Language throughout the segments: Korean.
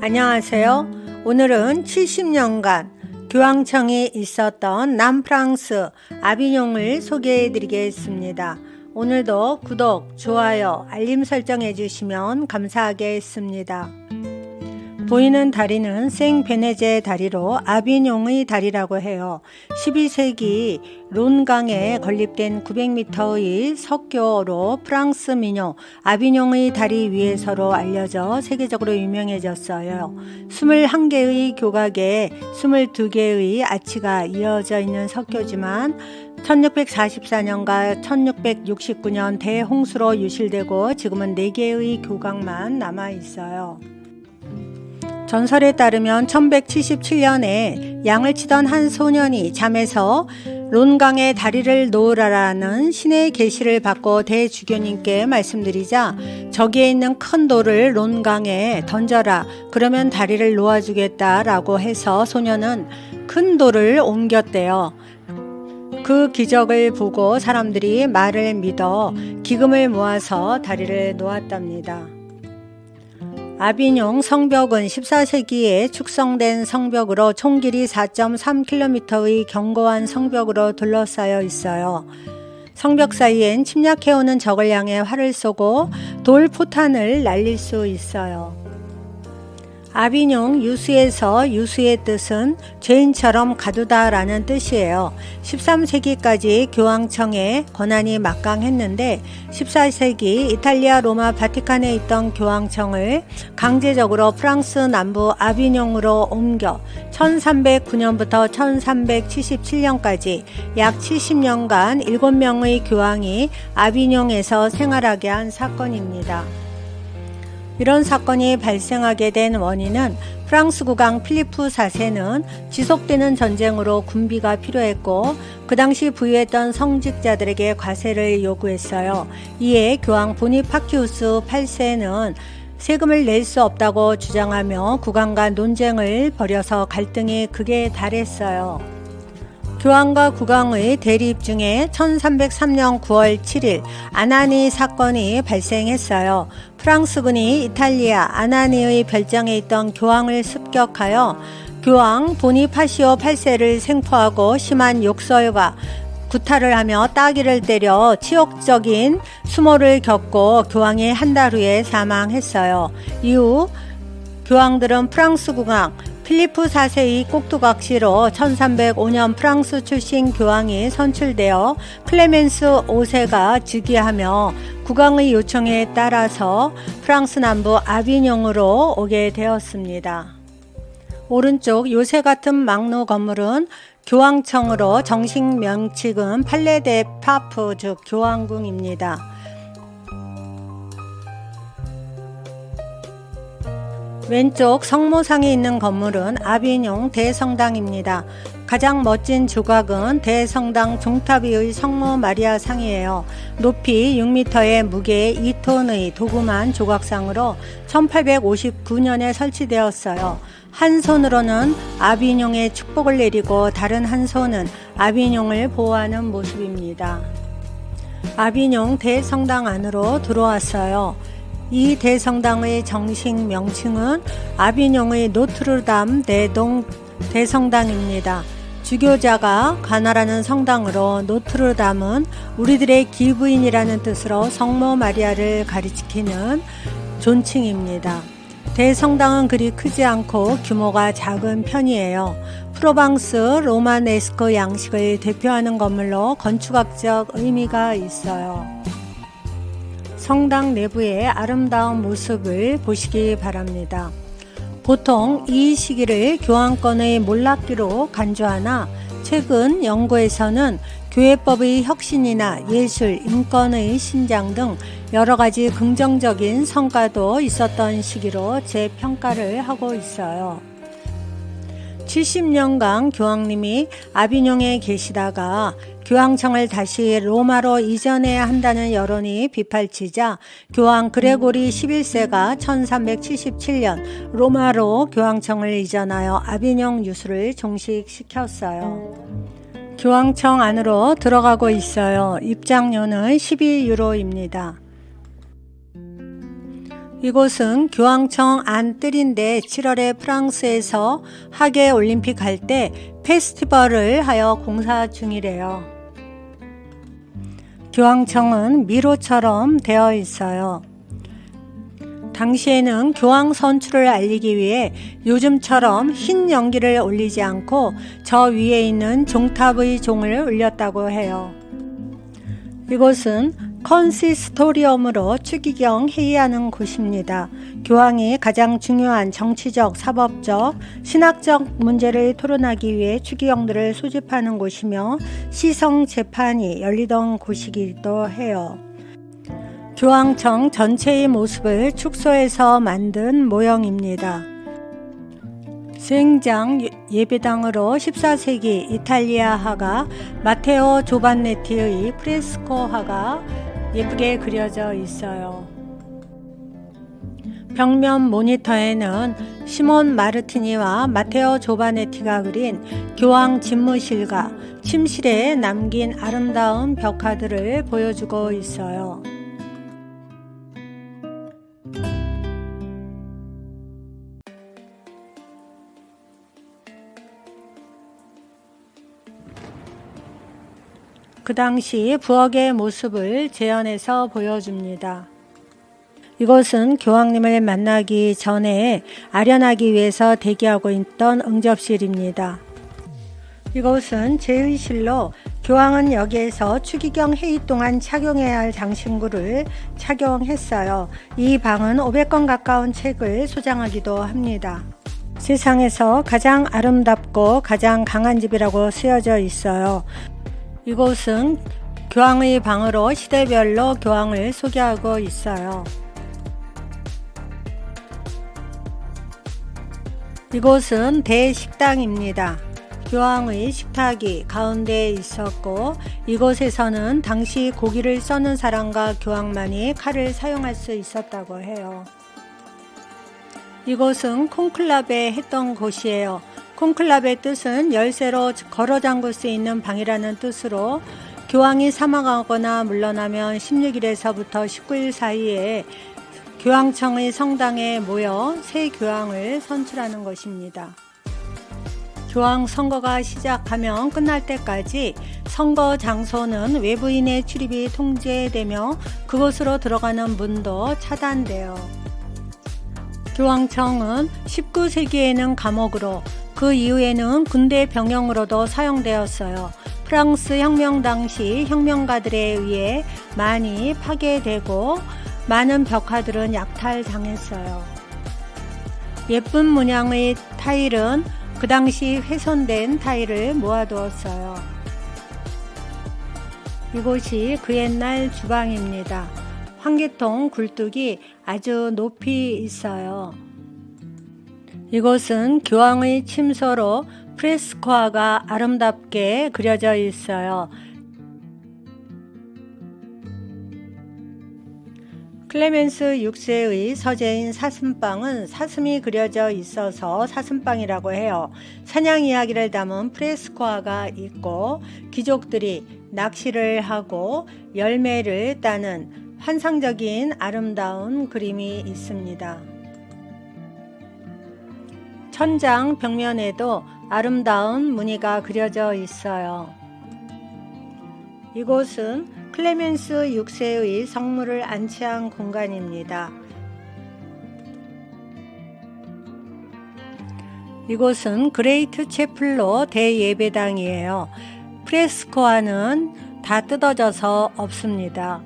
안녕하세요. 오늘은 70년간 교황청이 있었던 남프랑스 아비뇽을 소개해 드리겠습니다. 오늘도 구독, 좋아요, 알림 설정 해주시면 감사하겠습니다. 보이는 다리는 생베네제 다리로 아비뇽의 다리라고 해요. 12세기 론강에 건립된 900m의 석교로 프랑스 민요 아비뇽의 다리 위에서로 알려져 세계적으로 유명해졌어요. 21개의 교각에 22개의 아치가 이어져 있는 석교지만 1644년과 1669년 대홍수로 유실되고 지금은 4개의 교각만 남아 있어요. 전설에 따르면 1177년에 양을 치던 한 소년이 잠에서 론강에 다리를 놓으라라는 신의 계시를 받고 대주교님께 말씀드리자 저기에 있는 큰 돌을 론강에 던져라, 그러면 다리를 놓아주겠다라고 해서 소년은 큰 돌을 옮겼대요. 그 기적을 보고 사람들이 말을 믿어 기금을 모아서 다리를 놓았답니다. 아비뇽 성벽은 14세기에 축성된 성벽으로 총 길이 4.3km의 견고한 성벽으로 둘러싸여 있어요. 성벽 사이엔 침략해오는 적을 향해 활을 쏘고 돌 포탄을 날릴 수 있어요. 아비뇽 유수에서 유수의 뜻은 죄인처럼 가두다 라는 뜻이에요. 13세기까지 교황청의 권한이 막강했는데 14세기 이탈리아 로마 바티칸에 있던 교황청을 강제적으로 프랑스 남부 아비뇽으로 옮겨 1309년부터 1377년까지 약 70년간 7명의 교황이 아비뇽에서 생활하게 한 사건입니다. 이런 사건이 발생하게 된 원인은 프랑스 국왕 필리프 4세는 지속되는 전쟁으로 군비가 필요했고 그 당시 부유했던 성직자들에게 과세를 요구했어요. 이에 교황 보니파키우스 8세는 세금을 낼 수 없다고 주장하며 국왕과 논쟁을 벌여서 갈등이 극에 달했어요. 교황과 국왕의 대립 중에 1303년 9월 7일 아나니 사건이 발생했어요. 프랑스군이 이탈리아 아나니의 별장에 있던 교황을 습격하여 교황 보니파시오 8세를 생포하고 심한 욕설과 구타를 하며 따귀를 때려 치욕적인 수모를 겪고 교황이 한 달 후에 사망했어요. 이후 교황들은 프랑스 국왕 필리프 4세의 꼭두각시로 1305년 프랑스 출신 교황이 선출되어 클레멘스 5세가 즉위하며 국왕의 요청에 따라서 프랑스 남부 아비뇽으로 오게 되었습니다. 오른쪽 요새 같은 망루 건물은 교황청으로 정식 명칭은 팔레 데 파프 즉 교황궁입니다. 왼쪽 성모상에 있는 건물은 아비뇽 대성당입니다. 가장 멋진 조각은 대성당 종탑위의 성모 마리아 상이에요. 높이 6m에 무게 2톤의 도구만 조각상으로 1859년에 설치되었어요. 한 손으로는 아비뇽의 축복을 내리고 다른 한 손은 아비뇽을 보호하는 모습입니다. 아비뇽 대성당 안으로 들어왔어요. 이 대성당의 정식 명칭은 아비뇽의 노트르담 대동 대성당입니다. 주교자가 관할하는 성당으로 노트르담은 우리들의 기부인이라는 뜻으로 성모 마리아를 가리키는 존칭입니다. 대성당은 그리 크지 않고 규모가 작은 편이에요. 프로방스 로마네스크 양식을 대표하는 건물로 건축학적 의미가 있어요. 성당 내부의 아름다운 모습을 보시기 바랍니다. 보통 이 시기를 교황권의 몰락기로 간주하나 최근 연구에서는 교회법의 혁신이나 예술, 인권의 신장 등 여러 가지 긍정적인 성과도 있었던 시기로 재평가를 하고 있어요. 70년간 교황님이 아비뇽에 계시다가 교황청을 다시 로마로 이전해야 한다는 여론이 빗발치자 교황 그레고리 11세가 1377년 로마로 교황청을 이전하여 아비뇽 유수를 종식시켰어요. 교황청 안으로 들어가고 있어요. 입장료는 12유로입니다. 이곳은 교황청 안뜰인데 7월에 프랑스에서 하계 올림픽 할 때 페스티벌을 하여 공사 중이래요. 교황청은 미로처럼 되어 있어요. 당시에는 교황 선출을 알리기 위해 요즘처럼 흰 연기를 올리지 않고 저 위에 있는 종탑의 종을 올렸다고 해요. 이곳은 컨시스토리엄으로 추기경 회의하는 곳입니다. 교황이 가장 중요한 정치적, 사법적, 신학적 문제를 토론하기 위해 추기경들을 소집하는 곳이며 시성 재판이 열리던 곳이기도 해요. 교황청 전체의 모습을 축소해서 만든 모형입니다. 수행장 예배당으로 14세기 이탈리아 화가 마테오 조반네티의 프레스코 화가 예쁘게 그려져 있어요. 벽면 모니터에는 시몬 마르티니와 마테오 조바네티가 그린 교황 집무실과 침실에 남긴 아름다운 벽화들을 보여주고 있어요. 그 당시 부엌의 모습을 재현해서 보여줍니다. 이곳은 교황님을 만나기 전에 아련하기 위해서 대기하고 있던 응접실입니다. 이곳은 제의실로 교황은 여기에서 추기경 회의 동안 착용해야 할 장신구를 착용했어요. 이 방은 500권 가까운 책을 소장하기도 합니다. 세상에서 가장 아름답고 가장 강한 집이라고 쓰여져 있어요. 이곳은 교황의 방으로 시대별로 교황을 소개하고 있어요. 이곳은 대식당입니다. 교황의 식탁이 가운데에 있었고 이곳에서는 당시 고기를 써는 사람과 교황만이 칼을 사용할 수 있었다고 해요. 이곳은 콘클라베 했던 곳이에요. 콘클라베 뜻은 열쇠로 걸어 잠글 수 있는 방이라는 뜻으로 교황이 사망하거나 물러나면 16일에서부터 19일 사이에 교황청의 성당에 모여 새 교황을 선출하는 것입니다. 교황 선거가 시작하면 끝날 때까지 선거 장소는 외부인의 출입이 통제되며 그곳으로 들어가는 문도 차단돼요. 교황청은 19세기에는 감옥으로 그 이후에는 군대 병영으로도 사용되었어요. 프랑스 혁명 당시 혁명가들에 의해 많이 파괴되고 많은 벽화들은 약탈당했어요. 예쁜 문양의 타일은 그 당시 훼손된 타일을 모아두었어요. 이곳이 그 옛날 주방입니다. 환기통 굴뚝이 아주 높이 있어요. 이곳은 교황의 침소로 프레스코화가 아름답게 그려져 있어요. 클레멘스 6세의 서재인 사슴방은 사슴이 그려져 있어서 사슴방이라고 해요. 사냥 이야기를 담은 프레스코화가 있고 귀족들이 낚시를 하고 열매를 따는 환상적인 아름다운 그림이 있습니다. 천장 벽면에도 아름다운 무늬가 그려져 있어요. 이곳은 클레멘스 6세의 성물을 안치한 공간입니다. 이곳은 그레이트 채플로 대예배당이에요. 프레스코화는 다 뜯어져서 없습니다.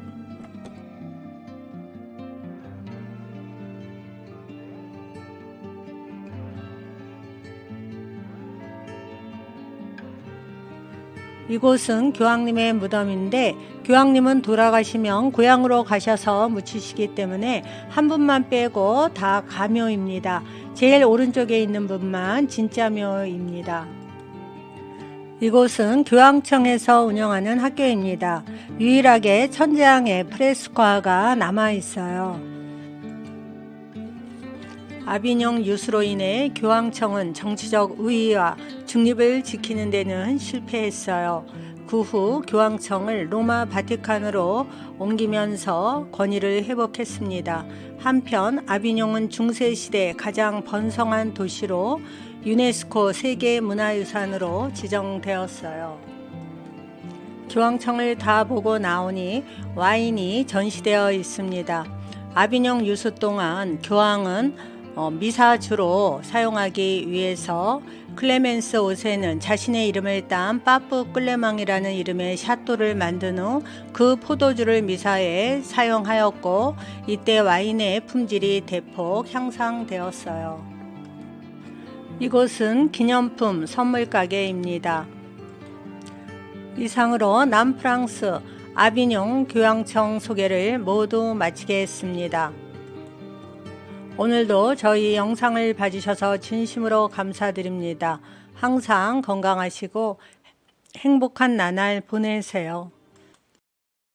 이곳은 교황님의 무덤인데 교황님은 돌아가시면 고향으로 가셔서 묻히시기 때문에 한 분만 빼고 다 가묘입니다. 제일 오른쪽에 있는 분만 진짜 묘입니다. 이곳은 교황청에서 운영하는 학교입니다. 유일하게 천장에 프레스코화가 남아있어요. 아비뇽 유수로 인해 교황청은 정치적 우위와 중립을 지키는 데는 실패했어요. 그 후 교황청을 로마 바티칸으로 옮기면서 권위를 회복했습니다. 한편 아비뇽은 중세시대 가장 번성한 도시로 유네스코 세계문화유산으로 지정되었어요. 교황청을 다 보고 나오니 와인이 전시되어 있습니다. 아비뇽 유수 동안 교황은 미사주로 사용하기 위해서 클레멘스 5세는 자신의 이름을 딴 파프 클레망이라는 이름의 샤또를 만든 후 그 포도주를 미사에 사용하였고, 이때 와인의 품질이 대폭 향상되었어요. 이곳은 기념품 선물 가게입니다. 이상으로 남프랑스 아비뇽 교황청 소개를 모두 마치겠습니다. 오늘도 저희 영상을 봐주셔서 진심으로 감사드립니다. 항상 건강하시고 행복한 나날 보내세요.